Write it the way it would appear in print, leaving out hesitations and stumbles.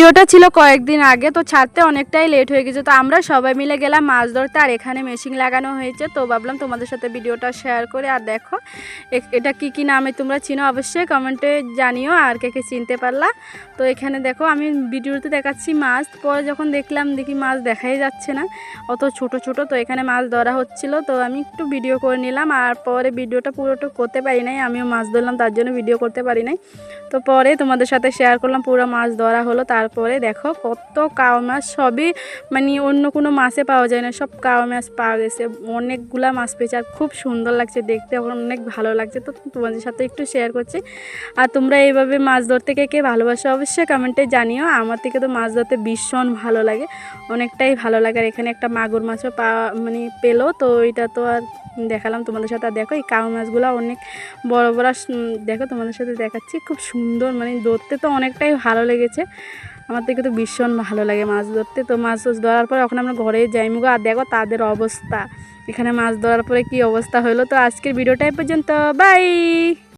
ভিডিওটা ছিল কয়েকদিন আগে, তো ছাড়তে অনেকটাই লেট হয়ে গেছে। তো আমরা সবাই মিলে গেলাম মাছ ধরতে, আর এখানে মেশিন লাগানো হয়েছে। তো ভাবলাম তোমাদের সাথে ভিডিওটা শেয়ার করে। আর দেখো এটা কি নামে তোমরা চিনো অবশ্যই কমেন্টে জানিও, আর কে কে চিনতে পারলা। তো এখানে দেখো আমি ভিডিওতে দেখাচ্ছি মাছ, পরে যখন দেখি মাছ দেখাই যাচ্ছে না, অত ছোট ছোট। তো এখানে মাছ ধরা হচ্ছিল, তো আমি একটু ভিডিও করে নিলাম। আর পরে ভিডিওটা পুরোটা করতে পারি নাই, আমিও মাছ ধরলাম তার জন্য ভিডিও করতে পারি নাই। তো পরে তোমাদের সাথে শেয়ার করলাম পুরো মাছ ধরা হলো। তারপরে দেখো কত কাও মাছ, সবই মানে অন্য কোনো মাছে পাওয়া যায় না, সব কাও মাছ পাওয়া গেছে। অনেকগুলা মাছ পেয়েছে, আর খুব সুন্দর লাগছে দেখতে, অনেক ভালো লাগছে। তো তোমাদের সাথে একটু শেয়ার করছি। আর তোমরা এইভাবে মাছ ধরতে কে কে ভালোবাসো অবশ্যই কমেন্টে জানিও। আমার থেকে তো মাছ ধরতে ভীষণ ভালো লাগে, অনেকটাই ভালো লাগে। আর এখানে একটা মাগুর মাছও মানে পেলো, তো এটা তো আর দেখালাম তোমাদের সাথে। আর দেখো এই কাও মাছগুলো অনেক বড় বড়, দেখো তোমাদের সাথে দেখাচ্ছি, খুব সুন্দর, মানে ধরতে তো অনেকটাই ভালো লেগেছে। আমার থেকে তো ভীষণ ভালো লাগে মাছ ধরতে। তো মাছ ধরার পর এখন আমরা ঘরে যাইমুগো। আর দেখো তাদের অবস্থা, এখানে মাছ ধরার পরে কি অবস্থা হলো। তো আজকের ভিডিওটাই পর্যন্ত, বাই।